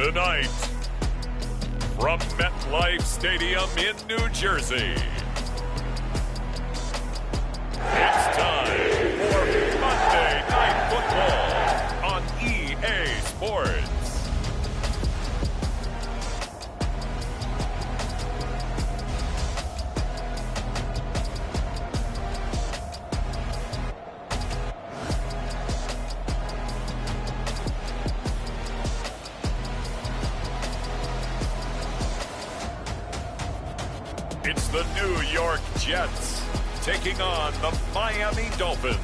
Tonight, from MetLife Stadium in New Jersey, it's time for Monday Night Football on EA Sports. It's the New York Jets taking on the Miami Dolphins.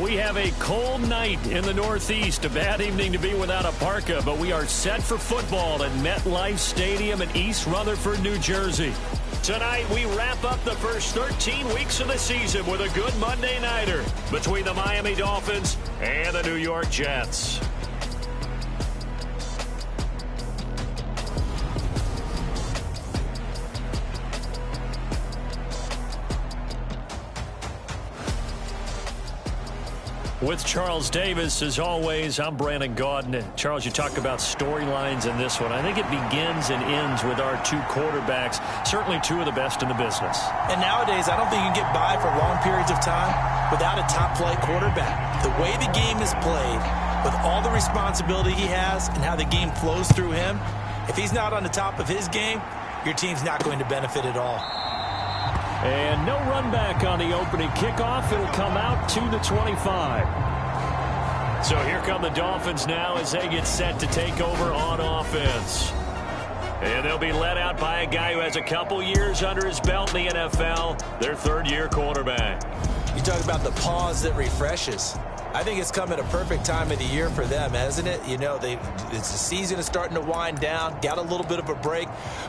We have a cold night in the Northeast. A bad evening to be without a parka, but we are set for football at MetLife Stadium in East Rutherford, New Jersey. Tonight, we wrap up the first 13 weeks of the season with a good Monday nighter between the Miami Dolphins and the New York Jets. With Charles Davis, as always, I'm Brandon Gaudin. Charles, you talk about storylines in this one. I think it begins and ends with our two quarterbacks, certainly two of the best in the business. And nowadays, I don't think you can get by for long periods of time without a top-flight quarterback. The way the game is played, with all the responsibility he has and how the game flows through him, if he's not on the top of his game, your team's not going to benefit at all. And no run back on the opening kickoff. It'll come out to the 25. So here come the Dolphins now as they get set to take over on offense. And they'll be led out by a guy who has a couple years under his belt in the NFL, their third-year quarterback. You talk about the pause that refreshes. I think it's come at a perfect time of the year for them, hasn't it? You know, the season is starting to wind down, got a little bit of a break.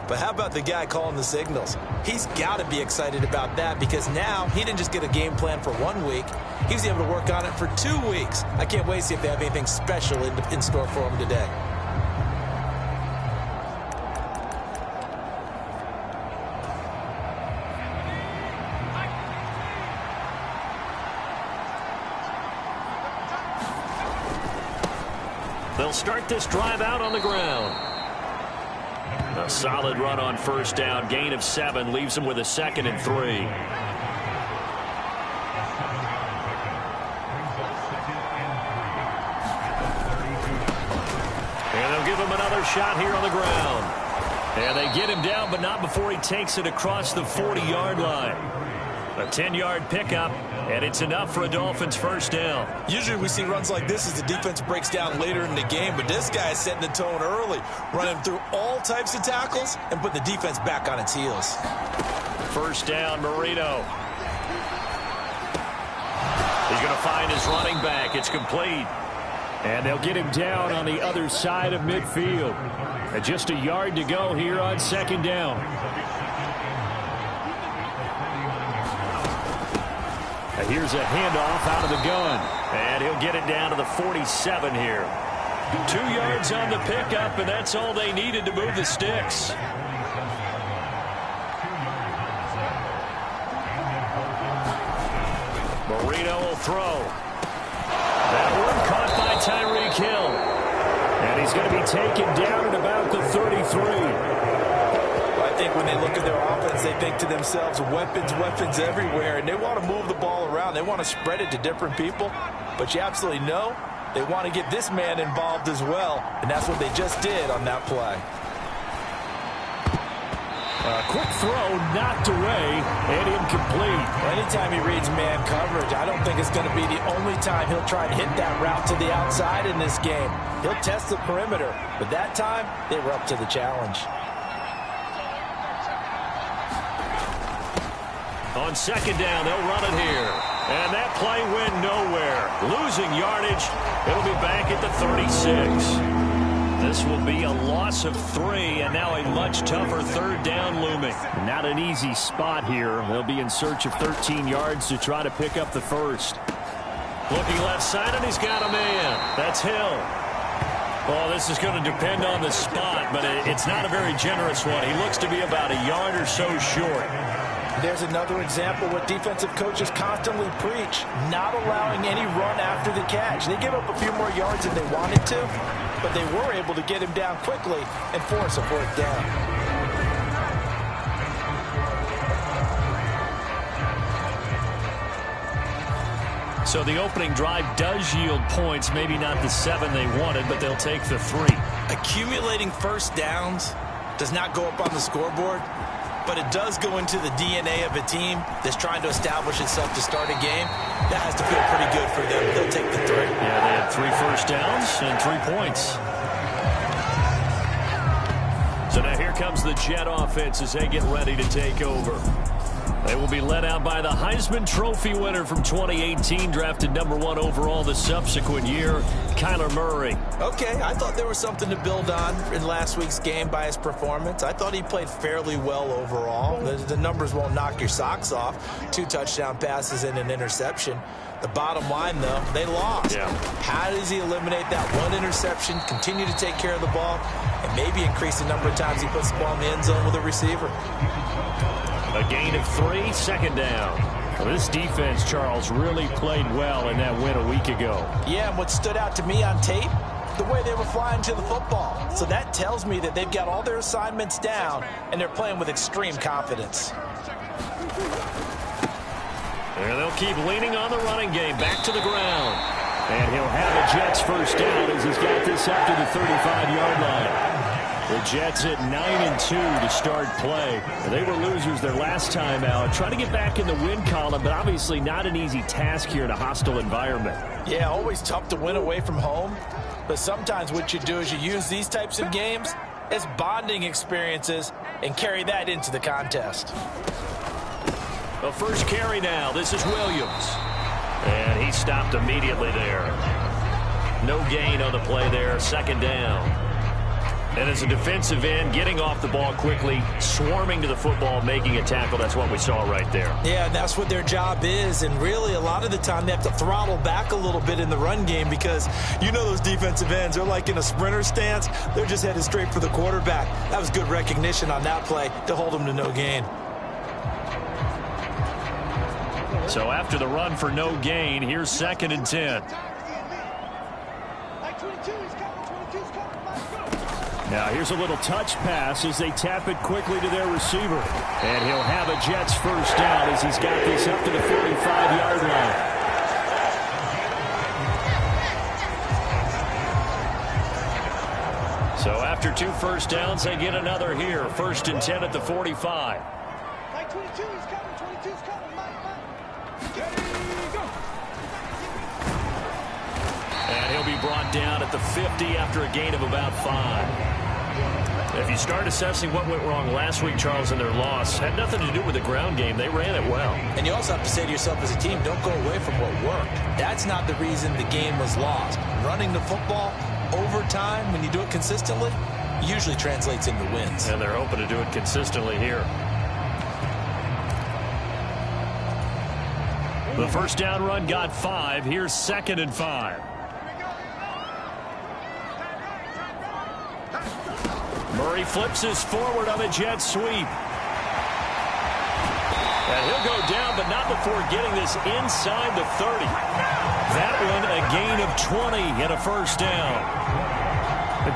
But how about the guy calling the signals? He's got to be excited about that because now he didn't just get a game plan for 1 week. He was able to work on it for 2 weeks. I can't wait to see if they have anything special in store for him today. They'll start this drive out on the ground. A solid run on first down. Gain of 7 leaves them with a 2nd and 3. And they'll give him another shot here on the ground. And they get him down, but not before he takes it across the 40-yard line. A 10-yard pickup, and it's enough for a Dolphins first down. Usually we see runs like this as the defense breaks down later in the game, but this guy is setting the tone early, running through all types of tackles and put the defense back on its heels. First down, Marino. He's going to find his running back. It's complete. And they'll get him down on the other side of midfield. And just a yard to go here on second down. And here's a handoff out of the gun. And he'll get it down to the 47 here. 2 yards on the pickup, and that's all they needed to move the sticks. Marino will throw. That one caught by Tyreek Hill. And he's going to be taken down at about the 33. I think when they look at their offense, they think to themselves, weapons, weapons everywhere, and they want to move the ball around. They want to spread it to different people, but you absolutely know they want to get this man involved as well, and that's what they just did on that play. A quick throw knocked away and incomplete. Anytime he reads man coverage, I don't think it's going to be the only time he'll try and hit that route to the outside in this game. He'll test the perimeter, but that time they were up to the challenge. On second down, they'll run it here. And that play went nowhere. Losing yardage. It'll be back at the 36. This will be a loss of 3, and now a much tougher third down looming. Not an easy spot here. They'll be in search of 13 yards to try to pick up the first. Looking left side, and he's got a man. That's Hill. Well, this is going to depend on the spot, but it's not a very generous one. He looks to be about a yard or so short. There's another example what defensive coaches constantly preach, not allowing any run after the catch. They give up a few more yards than they wanted to, but they were able to get him down quickly and force a fourth down. So the opening drive does yield points, maybe not the 7 they wanted, but they'll take the 3. Accumulating first downs does not go up on the scoreboard, but it does go into the DNA of a team that's trying to establish itself to start a game. That has to feel pretty good for them. They'll take the 3. Yeah, they had 3 first downs and 3 points. So now here comes the Jet offense as they get ready to take over. They will be led out by the Heisman Trophy winner from 2018, drafted #1 overall the subsequent year, Kyler Murray. Okay, I thought there was something to build on in last week's game by his performance. I thought he played fairly well overall. The numbers won't knock your socks off. 2 touchdown passes and an interception. The bottom line, though, they lost. Yeah. How does he eliminate that 1 interception, continue to take care of the ball, and maybe increase the number of times he puts the ball in the end zone with a receiver? A gain of 3, second down. Well, this defense, Charles, really played well in that win a week ago. Yeah, and what stood out to me on tape, the way they were flying to the football. So that tells me that they've got all their assignments down, and they're playing with extreme confidence. And they'll keep leaning on the running game, back to the ground. And he'll have a Jets first down as he's got this up to the 35-yard line. The Jets at 9-2 to start play. They were losers their last time out. Trying to get back in the win column, but obviously not an easy task here in a hostile environment. Yeah, always tough to win away from home. But sometimes what you do is you use these types of games as bonding experiences and carry that into the contest. The first carry now. This is Williams. And he stopped immediately there. No gain on the play there. Second down. And as a defensive end, getting off the ball quickly, swarming to the football, making a tackle, that's what we saw right there. Yeah, that's what their job is, and really a lot of the time they have to throttle back a little bit in the run game because you know those defensive ends, they're like in a sprinter stance. They're just headed straight for the quarterback. That was good recognition on that play to hold them to no gain. So after the run for no gain, here's 2nd and 10. Now here's a little touch pass as they tap it quickly to their receiver. And he'll have a Jets first down as he's got this up to the 45-yard line. So after 2 first downs, they get another here. 1st and 10 at the 45. And he'll be brought down at the 50 after a gain of about 5. If you start assessing what went wrong last week, Charles, in their loss, had nothing to do with the ground game. They ran it well. And you also have to say to yourself as a team, don't go away from what worked. That's not the reason the game was lost. Running the football over time, when you do it consistently, usually translates into wins. And they're hoping to do it consistently here. The first down run got 5. Here's 2nd and 5. Murray flips his forward on the jet sweep. And he'll go down, but not before getting this inside the 30. That one a gain of 20 and a first down.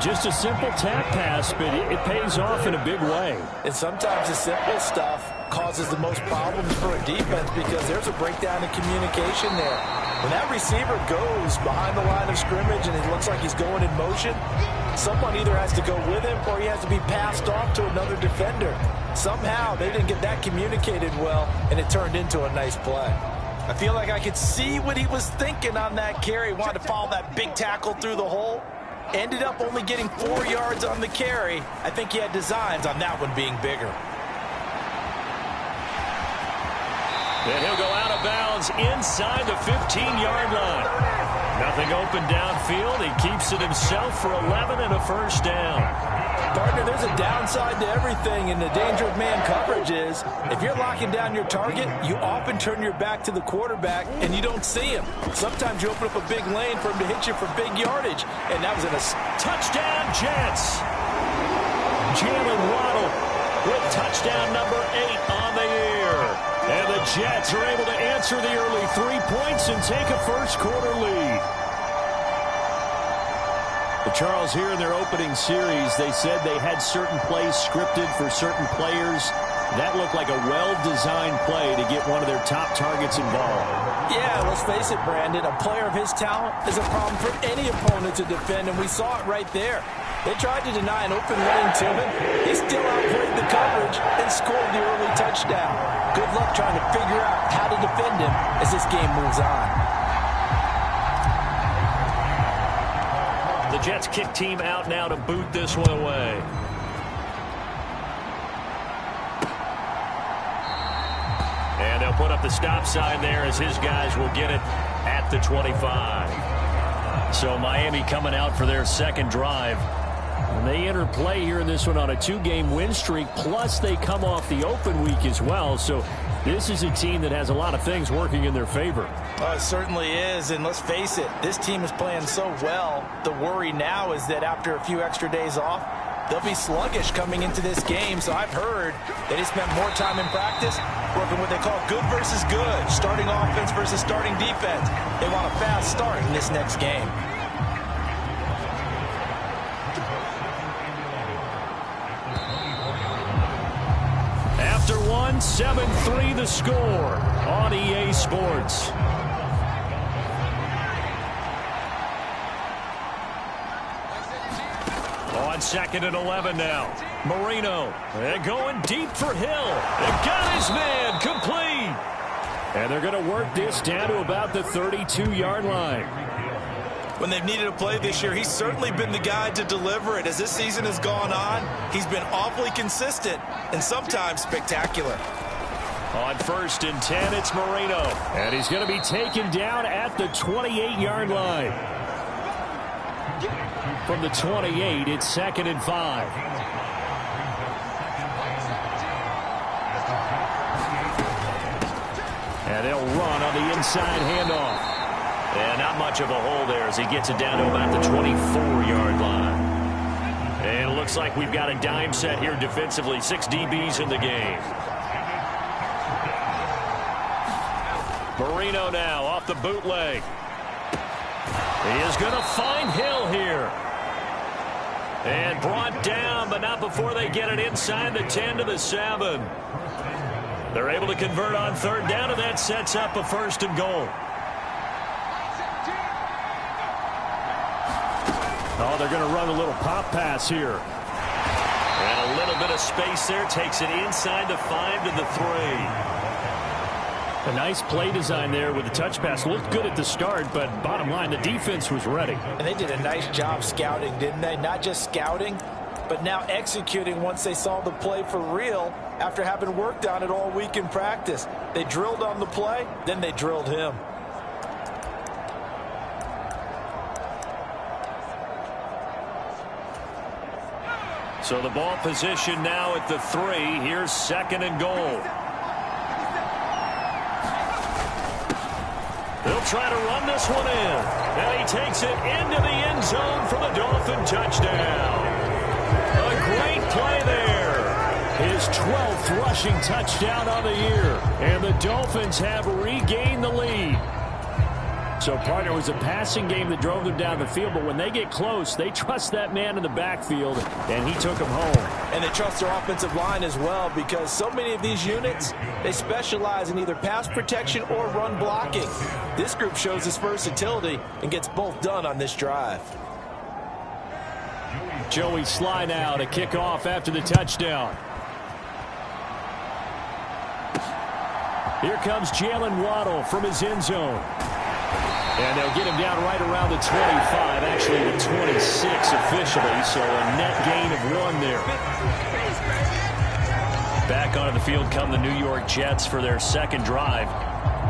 Just a simple tap pass, but it pays off in a big way. And sometimes the simple stuff causes the most problems for a defense because there's a breakdown in communication there. When that receiver goes behind the line of scrimmage and it looks like he's going in motion, someone either has to go with him or he has to be passed off to another defender. Somehow they didn't get that communicated well, and it turned into a nice play. I feel like I could see what he was thinking on that carry. He wanted to follow that big tackle through the hole. Ended up only getting 4 yards on the carry. I think he had designs on that one being bigger. And he'll go out of bounds inside the 15-yard line. Nothing open downfield. He keeps it himself for 11 and a first down. Partner, there's a downside to everything, and the danger of man coverage is if you're locking down your target, you often turn your back to the quarterback and you don't see him. Sometimes you open up a big lane for him to hit you for big yardage, and that was in a touchdown Jets. Jalen Waddle with touchdown number 8 on the year. And the Jets are able to answer the early 3 points and take a first-quarter lead. But Charles, here in their opening series, they said they had certain plays scripted for certain players. That looked like a well-designed play to get one of their top targets involved. Yeah, let's face it, Brandon. A player of his talent is a problem for any opponent to defend, and we saw it right there. They tried to deny an open lane to him. He still outplayed the coverage and scored the early touchdown. Good luck trying to figure out how to defend him as this game moves on. The Jets kick team out now to boot this one away. And they'll put up the stop sign there as his guys will get it at the 25. So Miami coming out for their second drive. And they enter play here in this one on a 2-game win streak, plus they come off the open week as well. So this is a team that has a lot of things working in their favor. Oh, it certainly is, and let's face it, this team is playing so well. The worry now is that after a few extra days off, they'll be sluggish coming into this game. So I've heard that he spent more time in practice working what they call good versus good, starting offense versus starting defense. They want a fast start in this next game. After one, 7-3 the score on EA Sports. On 2nd and 11 now. Marino, and going deep for Hill. And got his man complete. And they're going to work this down to about the 32-yard line. When they've needed a play this year, he's certainly been the guy to deliver it. As this season has gone on, he's been awfully consistent and sometimes spectacular. On 1st and 10, it's Marino. And he's going to be taken down at the 28-yard line. From the 28, it's 2nd and 5. And they'll run on the inside handoff. And not much of a hole there as he gets it down to about the 24-yard line. And it looks like we've got a dime set here defensively. 6 DBs in the game. Marino now off the bootleg. He is going to find Hill here. And brought down, but not before they get it inside the 10 to the 7. They're able to convert on 3rd down, and that sets up a 1st and goal. Oh, they're going to run a little pop pass here. And a little bit of space there. Takes it inside the 5 to the 3. A nice play design there with the touch pass. Looked good at the start, but bottom line, the defense was ready. And they did a nice job scouting, didn't they? Not just scouting, but now executing once they saw the play for real after having worked on it all week in practice. They drilled on the play, then they drilled him. So the ball position now at the 3. Here's 2nd and goal. They'll try to run this one in. And he takes it into the end zone for the Dolphin touchdown. A great play there. His 12th rushing touchdown on the year. And the Dolphins have regained the lead. So, partner, was a passing game that drove them down the field, but when they get close, they trust that man in the backfield, and he took them home. And they trust their offensive line as well, because so many of these units, they specialize in either pass protection or run blocking. This group shows its versatility and gets both done on this drive. Joey Sly now to kick off after the touchdown. Here comes Jalen Waddle from his end zone. And they'll get him down right around the 25, actually the 26 officially, so a net gain of 1 there. Back onto the field come the New York Jets for their second drive.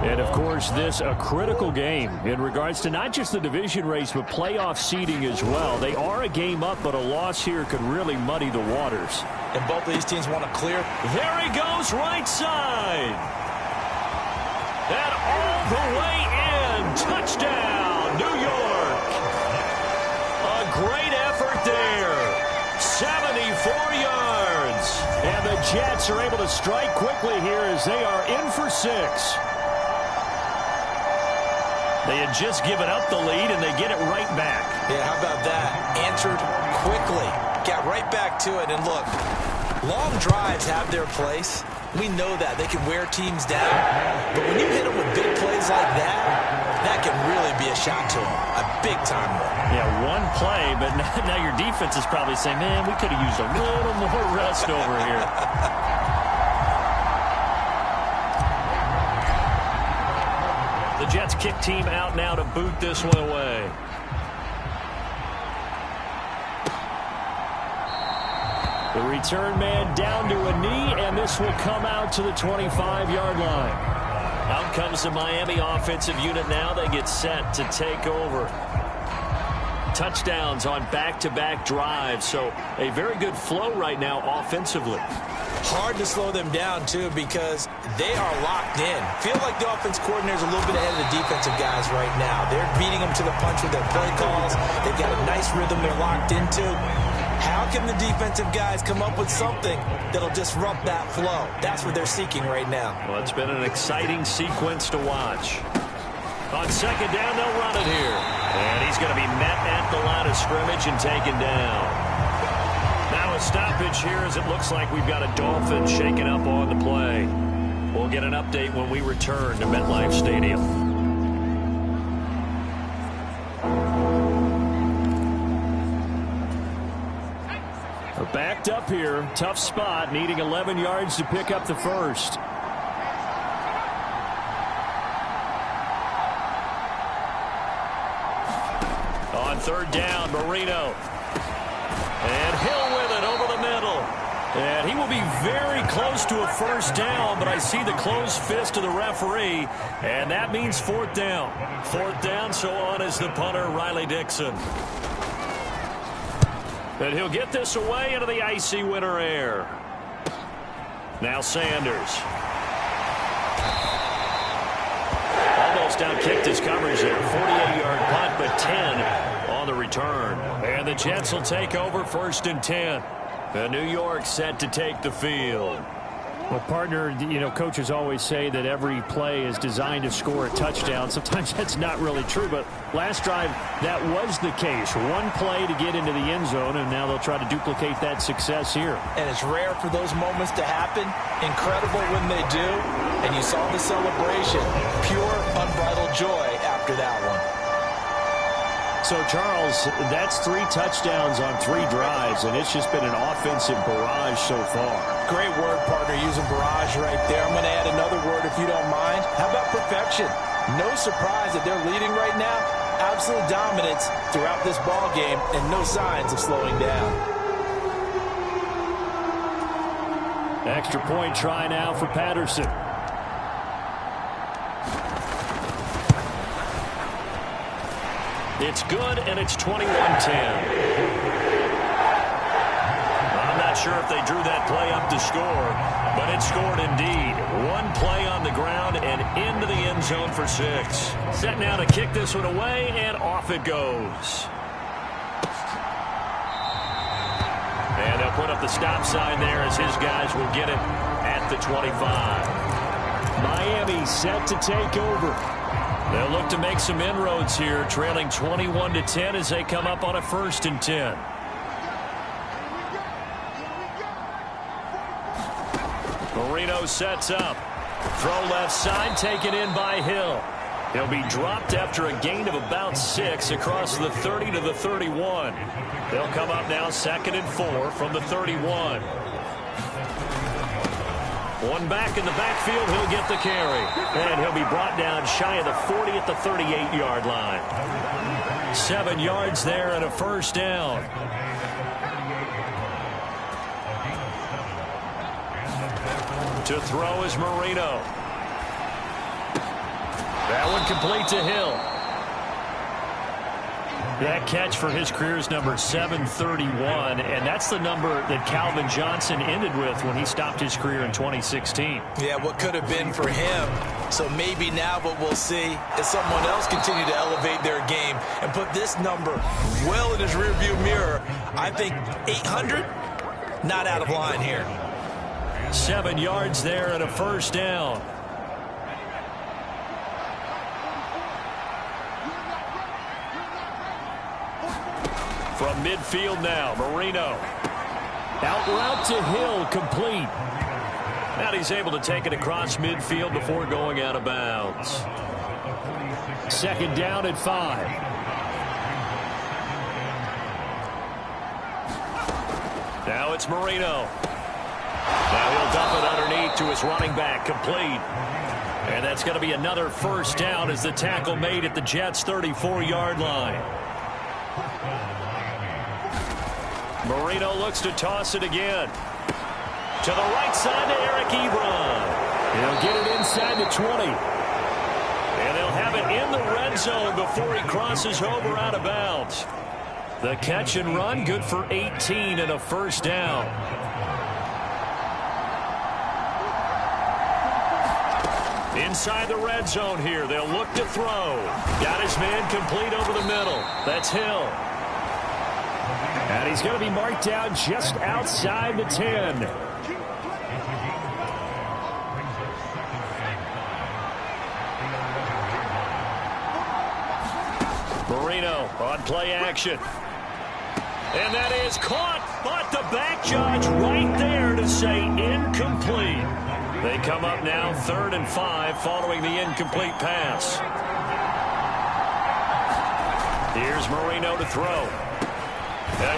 And, of course, this a critical game in regards to not just the division race, but playoff seeding as well. They are a game up, but a loss here could really muddy the waters. And both of these teams want to clear. There he goes, right side. And all the way in. Touchdown, New York. A great effort there. 74 4 yards. And the Jets are able to strike quickly here as they are in for 6. They had just given up the lead, and they get it right back. Yeah, how about that? Answered quickly. Got right back to it. And look, long drives have their place. We know that. They can wear teams down. But when you hit them with big plays like that, that can really be a shot to them. A big-time one. Yeah, one play, but now your defense is probably saying, man, we could have used a little more rest over here. The Jets kick team out now to boot this one away. The return man down to a knee, and this will come out to the 25-yard line. Out comes the Miami offensive unit now. They get set to take over. Touchdowns on back-to-back drives, so a very good flow right now offensively. Hard to slow them down, too, because they are locked in. Feel like the offense coordinator is a little bit ahead of the defensive guys right now. They're beating them to the punch with their play calls. They've got a nice rhythm they're locked into. How can the defensive guys come up with something that'll disrupt that flow? That's what they're seeking right now. Well, it's been an exciting sequence to watch. On second down, they'll run it here. And he's going to be met at the line of scrimmage and taken down. Now a stoppage here as it looks like we've got a Dolphin shaken up on the play. We'll get an update when we return to MetLife Stadium. Backed up here. Tough spot. Needing 11 yards to pick up the first. On third down, Marino. And Hill with it over the middle. And he will be very close to a first down, but I see the closed fist of the referee, and that means fourth down. Fourth down, so on is the punter, Riley Dixon. And he'll get this away into the icy winter air. Now Sanders. Almost outkicked his coverage there. 48-yard punt, but 10 on the return. And the Jets will take over 1st and 10. And New York set to take the field. Well, partner, you know, coaches always say that every play is designed to score a touchdown. Sometimes that's not really true, but last drive, that was the case. One play to get into the end zone, and now they'll try to duplicate that success here. And it's rare for those moments to happen. Incredible when they do. And you saw the celebration. Pure, unbridled joy after that one. So, Charles, that's 3 touchdowns on 3 drives, and it's just been an offensive barrage so far. Great word, partner, using barrage right there. I'm going to add another word if you don't mind. How about perfection? No surprise that they're leading right now. Absolute dominance throughout this ball game and no signs of slowing down. Extra point try now for Patterson. It's good, and it's 21-10. I'm not sure if they drew that play up to score, but it scored indeed. One play on the ground and into the end zone for 6. Set now to kick this one away, and off it goes. And they'll put up the stop sign there as his guys will get it at the 25. Miami set to take over. They'll look to make some inroads here, trailing 21-10 as they come up on a 1st and 10. Marino sets up. Throw left side, taken in by Hill. He'll be dropped after a gain of about 6 across the 30 to the 31. They'll come up now 2nd and 4 from the 31. One back in the backfield, he'll get the carry. And he'll be brought down shy of the 40 at the 38-yard line. 7 yards there and a first down. To throw is Marino. That one complete to Hill. That catch for his career is number 731, and that's the number that Calvin Johnson ended with when he stopped his career in 2016. Yeah, what could have been for him. So maybe now what we'll see is someone else continue to elevate their game and put this number well in his rearview mirror. I think 800. not out of line here. 7 yards there and a first down. From midfield now, Marino. Out route to Hill, complete. And he's able to take it across midfield before going out of bounds. 2nd down at 5. Now it's Marino. Now he'll dump it underneath to his running back, complete. And that's going to be another first down as the tackle made at the Jets' 34-yard line. Marino looks to toss it again. To the right side to Eric Ebron. He'll get it inside the 20. And they'll have it in the red zone before he crosses over out of bounds. The catch and run, good for 18 and a first down. Inside the red zone here, they'll look to throw. Got his man complete over the middle. That's Hill. And he's going to be marked down just outside the 10. Marino on play action. And that is caught, but the back judge right there to say incomplete. They come up now 3rd and 5 following the incomplete pass. Here's Marino to throw.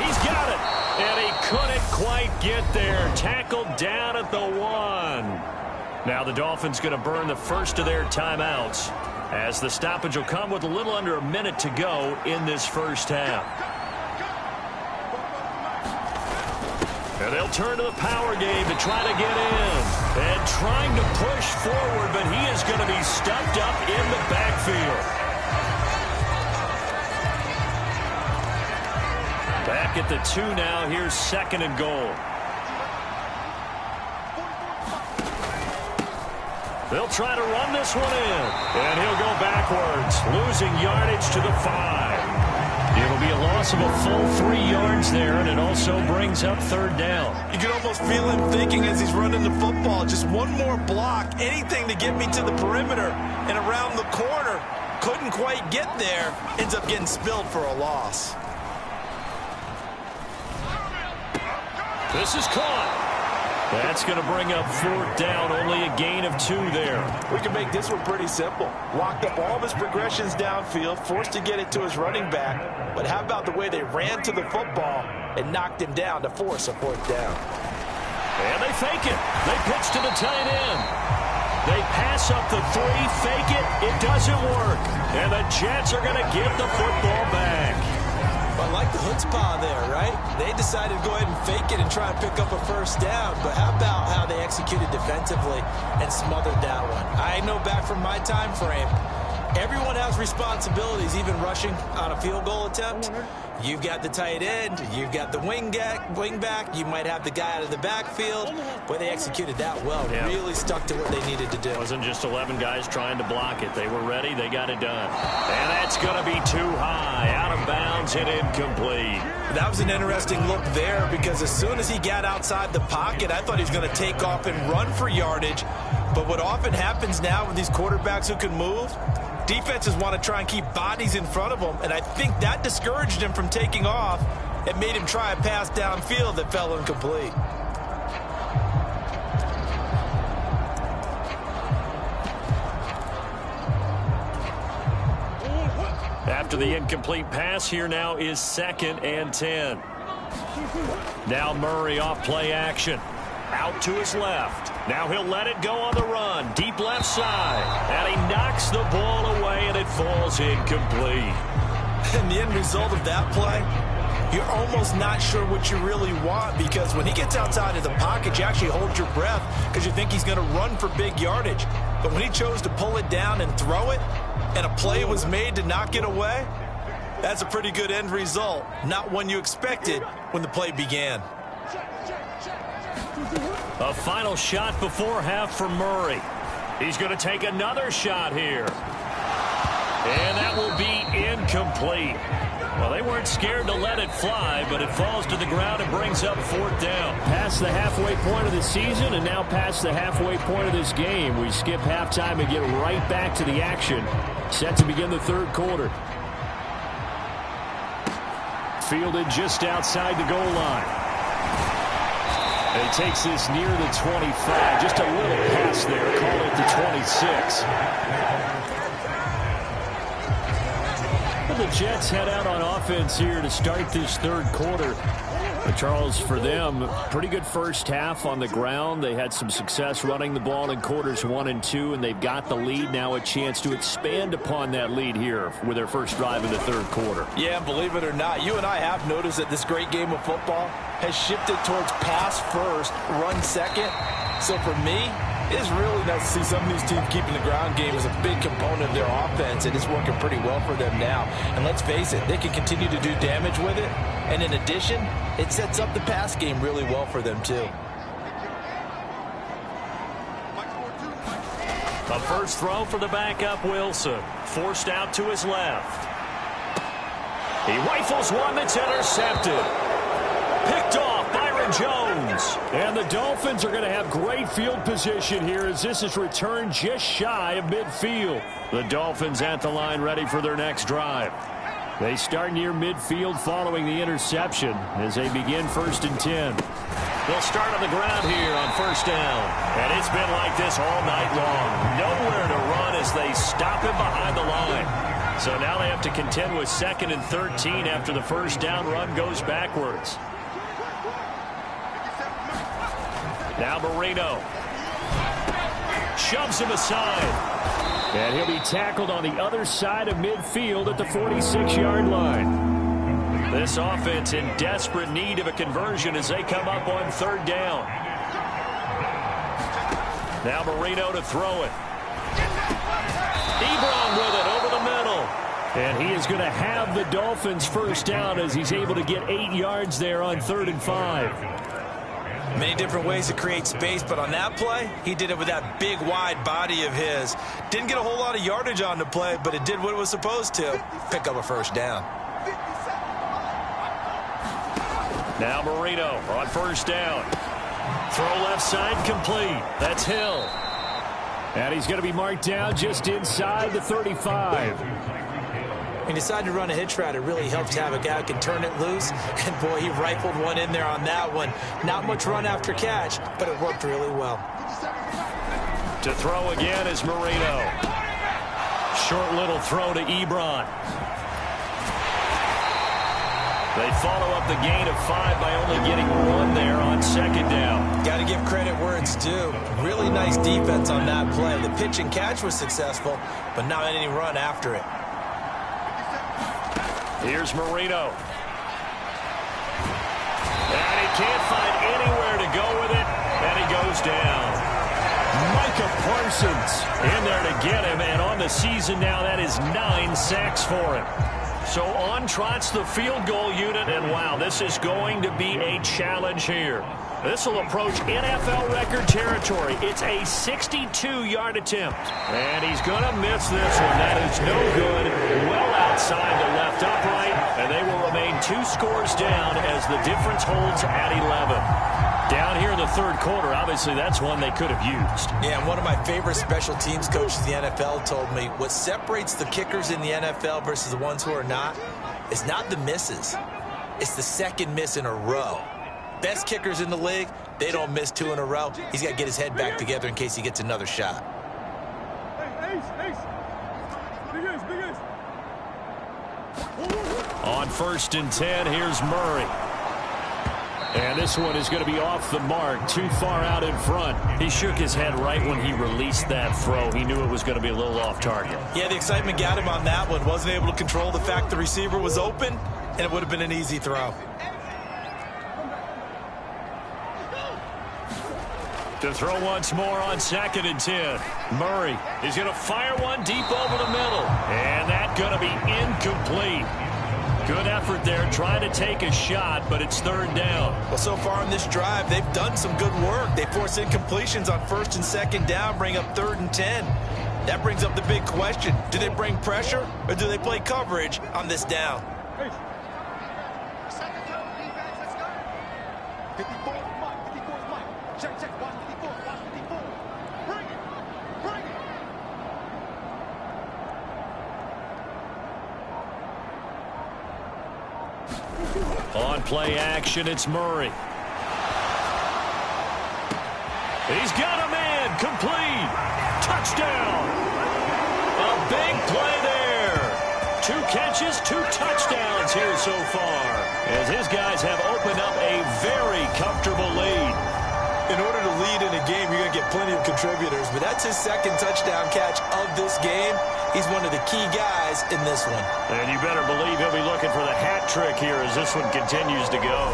He's got it, and he couldn't quite get there. Tackled down at the 1. Now the Dolphins going to burn the first of their timeouts as the stoppage will come with a little under a minute to go in this first half. And they'll turn to the power game to try to get in. And trying to push forward, but he is going to be stuffed up in the backfield. Back at the 2 now. Here's 2nd and goal. They'll try to run this one in. And he'll go backwards, losing yardage to the 5. It'll be a loss of a full 3 yards there, and it also brings up 3rd down. You can almost feel him thinking as he's running the football, just one more block, anything to get me to the perimeter and around the corner. Couldn't quite get there. Ends up getting spilled for a loss. This is caught. That's going to bring up 4th down, only a gain of 2 there. We can make this one pretty simple. Locked up all of his progressions downfield, forced to get it to his running back. But how about the way they ran to the football and knocked him down to force a 4th down? And they fake it. They pitch to the tight end. They pass up the 3, fake it. It doesn't work. And the Jets are going to give the football back. I like the chutzpah there, right? They decided to go ahead and fake it and try and pick up a first down. But how about how they executed defensively and smothered that one? I know back from my time frame, everyone has responsibilities, even rushing on a field goal attempt. You've got the tight end, you've got the wing back, you might have the guy out of the backfield. But they executed that well, really stuck to what they needed to do. It wasn't just 11 guys trying to block it. They were ready, they got it done. And that's going to be too high, out of bounds and incomplete. That was an interesting look there because as soon as he got outside the pocket, I thought he was going to take off and run for yardage. But what often happens now with these quarterbacks who can move, defenses want to try and keep bodies in front of them, and I think that discouraged him from taking off and made him try a pass downfield that fell incomplete. After the incomplete pass, here now is 2nd and 10. Now Murray off play action. Out to his left. Now he'll let it go on the run. Deep left side. And he knocks the ball away, and it falls incomplete. And the end result of that play, you're almost not sure what you really want because when he gets outside of the pocket, you actually hold your breath because you think he's going to run for big yardage. But when he chose to pull it down and throw it, and a play was made to knock it away, that's a pretty good end result. Not one you expected when the play began. A final shot before half for Murray. He's going to take another shot here. And that will be incomplete. Well, they weren't scared to let it fly, but it falls to the ground and brings up 4th down. Past the halfway point of the season and now past the halfway point of this game. We skip halftime and get right back to the action. Set to begin the 3rd quarter. Fielded just outside the goal line. And he takes this near the 25. Just a little pass there. Call it the 26. The Jets head out on offense here to start this 3rd quarter. But Charles, for them, pretty good first half on the ground. They had some success running the ball in quarters 1 and 2, and they've got the lead. Now a chance to expand upon that lead here with their first drive in the 3rd quarter. Yeah, and believe it or not, you and I have noticed that this great game of football has shifted towards pass first, run second. So for me, it's really nice to see some of these teams keeping the ground game as a big component of their offense, and it's working pretty well for them now. And let's face it, they can continue to do damage with it. And in addition, it sets up the pass game really well for them, too. A first throw for the backup Wilson. Forced out to his left. He rifles one that's intercepted. Picked off Byron Jones. And the Dolphins are going to have great field position here as this is returned just shy of midfield. The Dolphins at the line ready for their next drive. They start near midfield following the interception as they begin 1st and 10. They'll start on the ground here on 1st down. And it's been like this all night long. Nowhere to run as they stop him behind the line. So now they have to contend with 2nd and 13 after the 1st down run goes backwards. Now Marino shoves him aside. And he'll be tackled on the other side of midfield at the 46-yard line. This offense in desperate need of a conversion as they come up on 3rd down. Now Marino to throw it. Ebron with it over the middle. And he is going to have the Dolphins 1st down as he's able to get 8 yards there on 3rd and 5. Many different ways to create space, but on that play, he did it with that big, wide body of his. Didn't get a whole lot of yardage on the play, but it did what it was supposed to. Pick up a 1st down. Now Marino on 1st down. Throw left side complete. That's Hill. And he's going to be marked down just inside the 35. He decided to run a hitch route. It really helped to have a guy who can turn it loose. And, boy, he rifled one in there on that one. Not much run after catch, but it worked really well. To throw again is Marino. Short little throw to Ebron. They follow up the gain of 5 by only getting 1 there on 2nd down. Got to give credit where it's due. Really nice defense on that play. The pitch and catch was successful, but not any run after it. Here's Marino. And he can't find anywhere to go with it, and he goes down. Micah Parsons in there to get him, and on the season now, that is 9 sacks for him. So on trots the field goal unit, and wow, this is going to be a challenge here. This will approach NFL record territory. It's a 62-yard attempt. And he's going to miss this one. That is no good. Well outside the left upright. And they will remain 2 scores down as the difference holds at 11. Down here in the 3rd quarter, obviously that's one they could have used. Yeah, and one of my favorite special teams coaches in the NFL told me what separates the kickers in the NFL versus the ones who are not is not the misses. It's the 2nd miss in a row. Best kickers in the league, they don't miss 2 in a row. He's got to get his head back together in case he gets another shot. On 1st and 10, here's Murray. And this one is going to be off the mark, too far out in front. He shook his head right when he released that throw. He knew it was going to be a little off target. Yeah, the excitement got him on that one. Wasn't able to control the fact the receiver was open, and it would have been an easy throw. To throw once more on 2nd and 10. Murray is going to fire one deep over the middle. And that's going to be incomplete. Good effort there, trying to take a shot, but it's 3rd down. Well, so far in this drive, they've done some good work. They force incompletions on 1st and 2nd down, bring up 3rd and 10. That brings up the big question. Do they bring pressure or do they play coverage on this down? On play action, it's Murray. He's got a man, complete. Touchdown. A big play there. 2 catches, 2 touchdowns here so far, as his guys have opened up a very comfortable lead. In order to lead in a game, you're going to get plenty of contributors, but that's his 2nd touchdown catch of this game. He's one of the key guys in this one. And you better believe he'll be looking for the hat trick here as this one continues to go.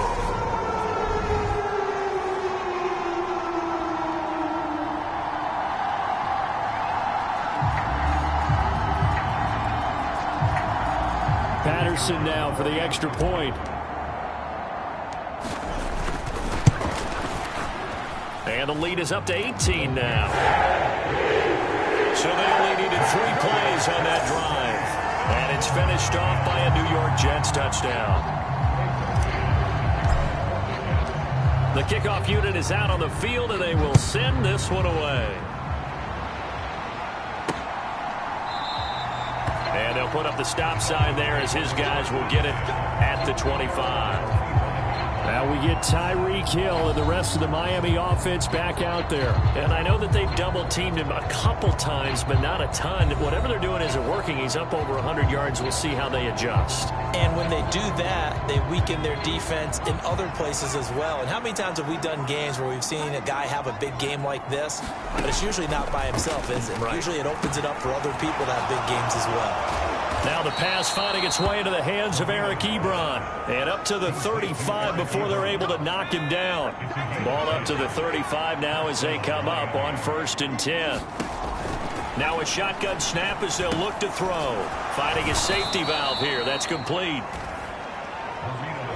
Patterson now for the extra point. And the lead is up to 18 now. So they only needed 3 plays on that drive. And it's finished off by a New York Jets touchdown. The kickoff unit is out on the field, and they will send this one away. And they'll put up the stop sign there as his guys will get it at the 25. Now we get Tyreek Hill and the rest of the Miami offense back out there. And I know that they've double-teamed him a couple times, but not a ton. Whatever they're doing isn't working. He's up over 100 yards. We'll see how they adjust. And when they do that, they weaken their defense in other places as well. And how many times have we done games where we've seen a guy have a big game like this? But it's usually not by himself, is it? Right. Usually it opens it up for other people to have big games as well. Now the pass finding its way into the hands of Eric Ebron. And up to the 35 before they're able to knock him down. Ball up to the 35 now as they come up on 1st and 10. Now a shotgun snap as they'll look to throw. Finding a safety valve here. That's complete.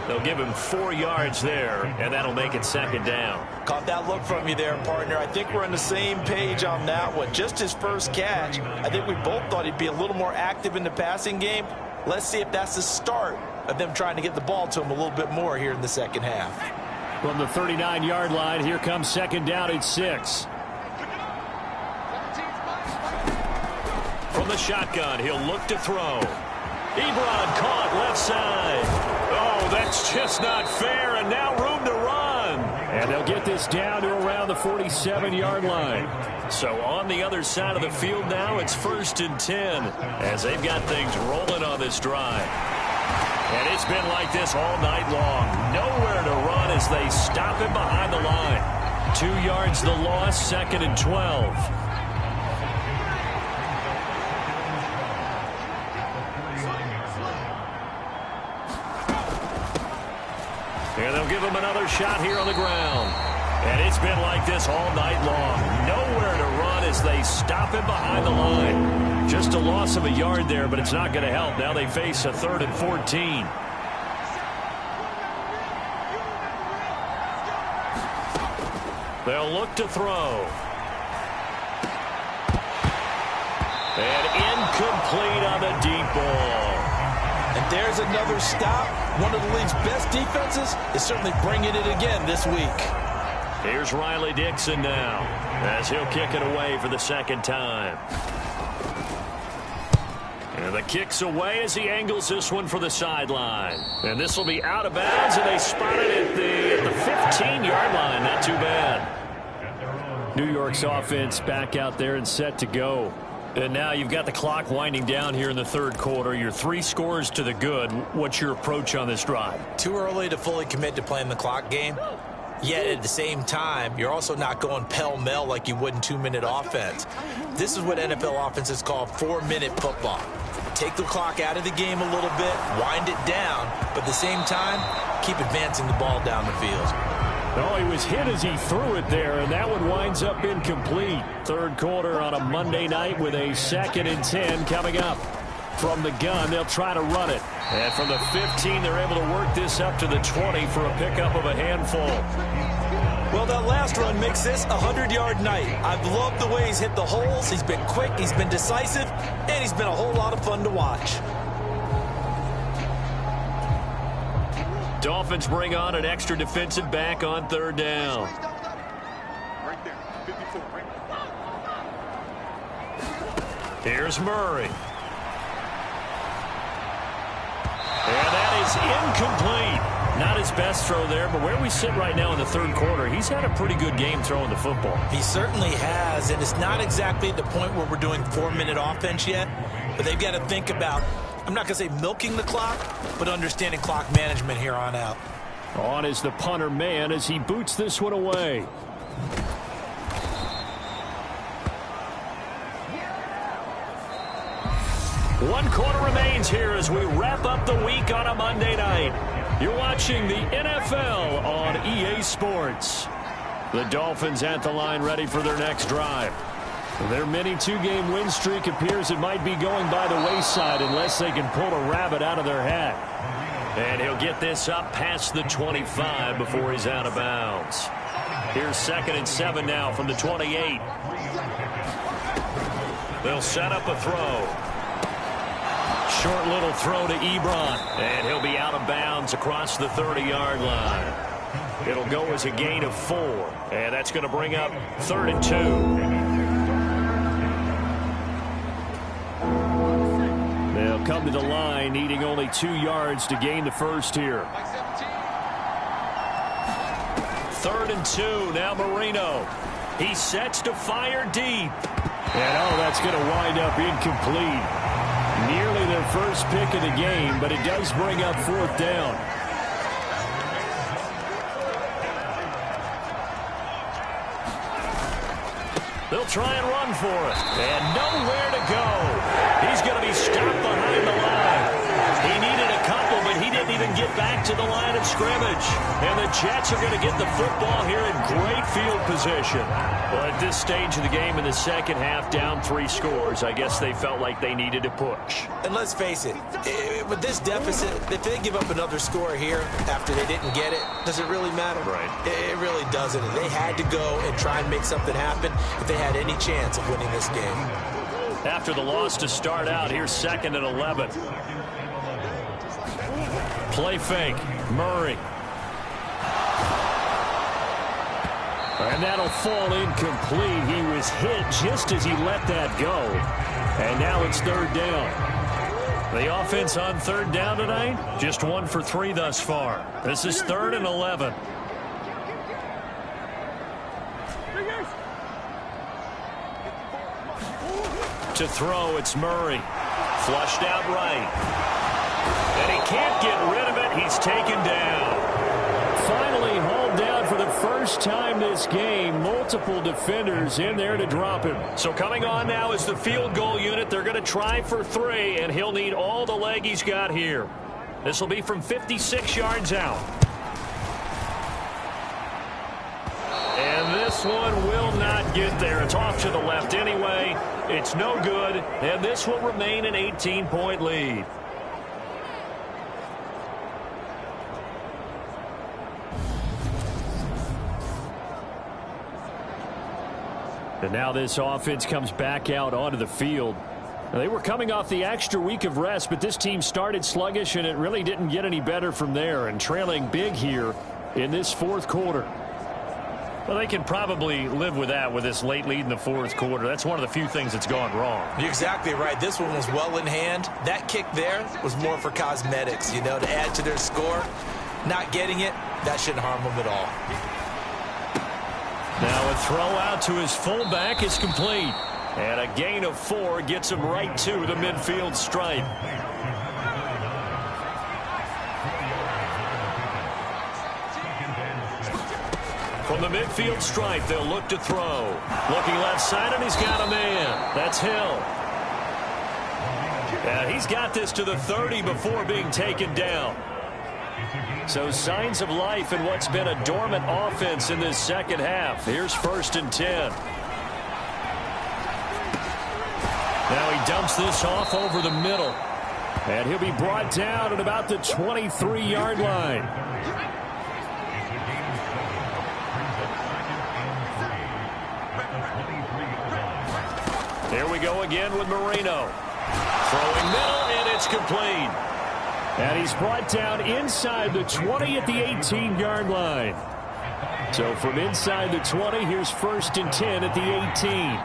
They'll give him 4 yards there, and that'll make it 2nd down. Caught that look from you there, partner. I think we're on the same page on that one. Just his first catch. I think we both thought he'd be a little more active in the passing game. Let's see if that's the start of them trying to get the ball to him a little bit more here in the second half. From the 39-yard line, here comes 2nd down at 6. From the shotgun, he'll look to throw. Ebron caught left side. Oh, that's just not fair, and now room to run. And they'll get this down to around the 47-yard line. So on the other side of the field now, it's 1st and 10 as they've got things rolling on this drive. And it's been like this all night long. Nowhere to run as they stop him behind the line. 2 yards the loss, 2nd and 12. And they'll give him another shot here on the ground. And it's been like this all night long. Nowhere to run as they stop him behind the line. Just a loss of a yard there, but it's not going to help. Now they face a 3rd and 14. They'll look to throw. And incomplete on the deep ball. And there's another stop. One of the league's best defenses is certainly bringing it again this week. Here's Riley Dixon now as he'll kick it away for the 2nd time. And the kick's away as he angles this one for the sideline. And this will be out of bounds, and they spot it at the 15-yard line. Not too bad. New York's offense back out there and set to go. And now you've got the clock winding down here in the 3rd quarter. You're 3 scores to the good. What's your approach on this drive? Too early to fully commit to playing the clock game. Yet at the same time, you're also not going pell-mell like you would in 2-minute offense. This is what NFL offenses call 4-minute football. Take the clock out of the game a little bit, wind it down, but at the same time, keep advancing the ball down the field. Oh, he was hit as he threw it there, and that one winds up incomplete. 3rd quarter on a Monday night with a 2nd and 10 coming up. From the gun, they'll try to run it. And from the 15, they're able to work this up to the 20 for a pickup of a handful. Well, that last run makes this a 100-yard night. I've loved the way he's hit the holes. He's been quick, he's been decisive, and he's been a whole lot of fun to watch. Dolphins bring on an extra defensive back on third down. Here's Murray. And that is incomplete. Not his best throw there, but where we sit right now in the third quarter, he's had a pretty good game throwing the football. He certainly has, and it's not exactly at the point where we're doing 4-minute offense yet, but they've got to think about, I'm not going to say milking the clock, but understanding clock management here on out. On is the punter man as he boots this one away. One quarter remains here as we wrap up the week on a Monday night. You're watching the NFL on EA Sports. The Dolphins at the line ready for their next drive. Their mini two-game win streak appears it might be going by the wayside unless they can pull a rabbit out of their hat. And he'll get this up past the 25 before he's out of bounds. Here's 2nd and 7 now from the 28. They'll set up a throw. Short little throw to Ebron, and he'll be out of bounds across the 30-yard line. It'll go as a gain of 4, and that's going to bring up 3rd and 2. They'll come to the line, needing only 2 yards to gain the first here. 3rd and 2, now Marino. He sets to fire deep. And, that's going to wind up incomplete. Nearly their first pick of the game, but it does bring up 4th down. They'll try and run for it. And nowhere to go. He's going to be stopped behind the line. He needed a couple, but he didn't even get back to the line of scrimmage. And the Jets are going to get the football here in great field position. Well, at this stage of the game in the second half, down 3 scores, I guess they felt like they needed to push. And let's face it, with this deficit, if they give up another score here after they didn't get it, does it really matter? Right. It really doesn't. They had to go and try and make something happen if they had any chance of winning this game. After the loss to start out, here's 2nd and 11. Play fake. Murray. And that'll fall incomplete. He was hit just as he let that go. And now it's 3rd down. The offense on 3rd down tonight, just 1 for 3 thus far. This is 3rd and 11. To throw, it's Murray. Flushed out right. And he can't get rid of it. He's taken down. Finally hauled down for the first time this game. Multiple defenders in there to drop him. So coming on now is the field goal unit. They're going to try for 3, and he'll need all the leg he's got here. This will be from 56 yards out. And this one will not get there. It's off to the left anyway. It's no good, and this will remain an 18-point lead. And now this offense comes back out onto the field. They were coming off the extra week of rest, but this team started sluggish, and it really didn't get any better from there, and trailing big here in this 4th quarter. Well, they can probably live with that with this late lead in the 4th quarter. That's one of the few things that's gone wrong. You're exactly right. This one was well in hand. That kick there was more for cosmetics, to add to their score. Not getting it, that shouldn't harm them at all. Now a throw out to his fullback is complete. And a gain of 4 gets him right to the midfield stripe. From the midfield stripe, they'll look to throw. Looking left side, and he's got a man. That's Hill. And he's got this to the 30 before being taken down. So signs of life in what's been a dormant offense in this second half. Here's 1st and 10. Now he dumps this off over the middle. And he'll be brought down at about the 23-yard line. Here we go again with Marino. Throwing middle, and it's complete. And he's brought down inside the 20 at the 18-yard line. So from inside the 20, here's 1st and 10 at the 18.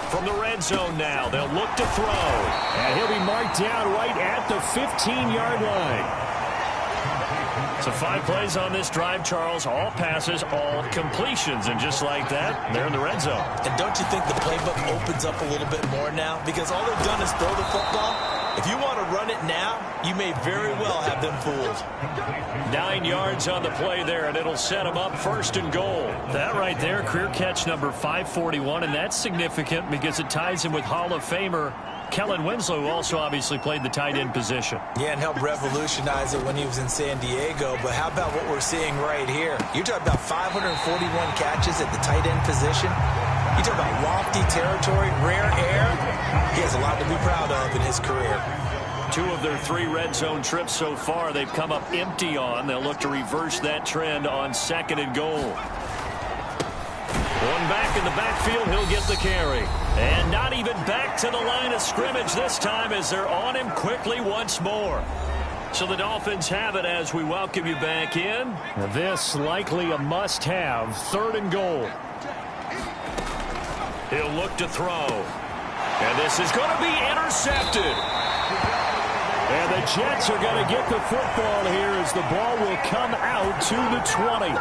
From the red zone now, they'll look to throw. And he'll be marked down right at the 15-yard line. So 5 plays on this drive, Charles. All passes, all completions. And just like that, they're in the red zone. And don't you think the playbook opens up a little bit more now? Because all they've done is throw the football. If you want to run it now, you may very well have them fooled. 9 yards on the play there, and it'll set them up 1st and goal. That right there, career catch number 541, and that's significant because it ties him with Hall of Famer Kellen Winslow, who also obviously played the tight end position. Yeah, and helped revolutionize it when he was in San Diego. But how about what we're seeing right here? You're talking about 541 catches at the tight end position. You talk about lofty territory, rare air. He has a lot to be proud of in his career. 2 of their 3 red zone trips so far, they've come up empty on. They'll look to reverse that trend on 2nd and goal. One back in the backfield, he'll get the carry. And not even back to the line of scrimmage this time as they're on him quickly once more. So the Dolphins have it as we welcome you back in. This likely a must-have, 3rd and goal. He'll look to throw. And this is going to be intercepted. And the Jets are going to get the football here as the ball will come out to the 20.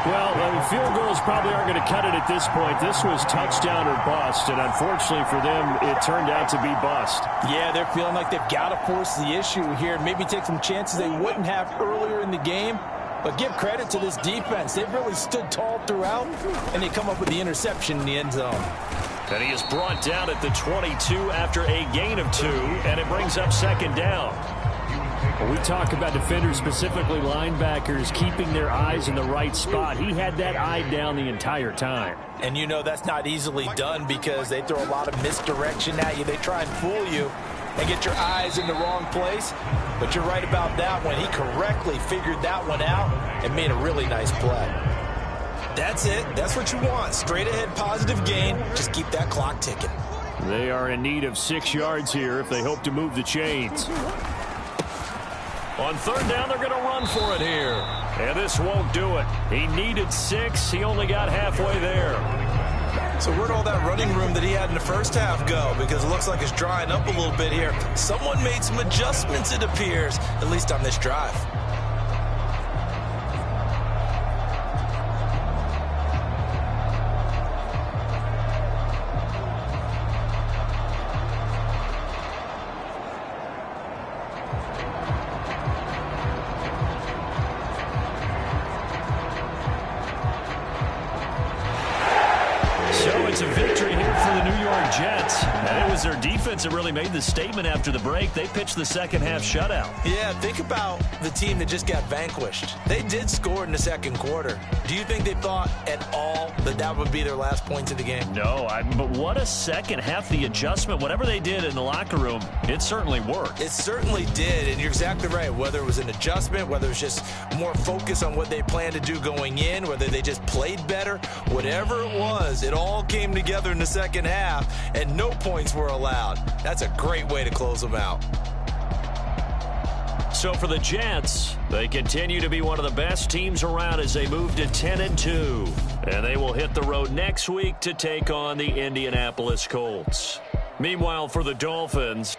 Well, field goals probably aren't going to cut it at this point. This was touchdown or bust, and unfortunately for them, it turned out to be bust. Yeah, they're feeling like they've got to force the issue here, maybe take some chances they wouldn't have earlier in the game. But give credit to this defense. They've really stood tall throughout, and they come up with the interception in the end zone. And he is brought down at the 22 after a gain of 2, and it brings up 2nd down. When we talk about defenders, specifically linebackers, keeping their eyes in the right spot, he had that eye down the entire time. And you know that's not easily done because they throw a lot of misdirection at you. They try and fool you and get your eyes in the wrong place. But you're right about that one. He correctly figured that one out and made a really nice play. That's it. That's what you want. Straight ahead positive gain. Just keep that clock ticking. They are in need of 6 yards here if they hope to move the chains. On 3rd down, they're going to run for it here. And this won't do it. He needed 6. He only got halfway there. So where'd all that running room that he had in the first half go? Because it looks like it's drying up a little bit here. Someone made some adjustments, it appears, at least on this drive. It's a victory here for the New York Jets. And it was their defense that really made the statement after the break. They pitched the second half shutout. Yeah, think about the team that just got vanquished. They did score in the 2nd quarter. Do you think they thought at all that that would be their last points of the game? No, but what a second half. The adjustment, whatever they did in the locker room, it certainly worked. It certainly did, and you're exactly right. Whether it was an adjustment, whether it was just more focus on what they planned to do going in, whether they just played better, whatever it was, it all came together in the second half, and no points were allowed. That's a great way to close them out. So for the Jets, they continue to be one of the best teams around as they move to 10-2. And they will hit the road next week to take on the Indianapolis Colts. Meanwhile, for the Dolphins,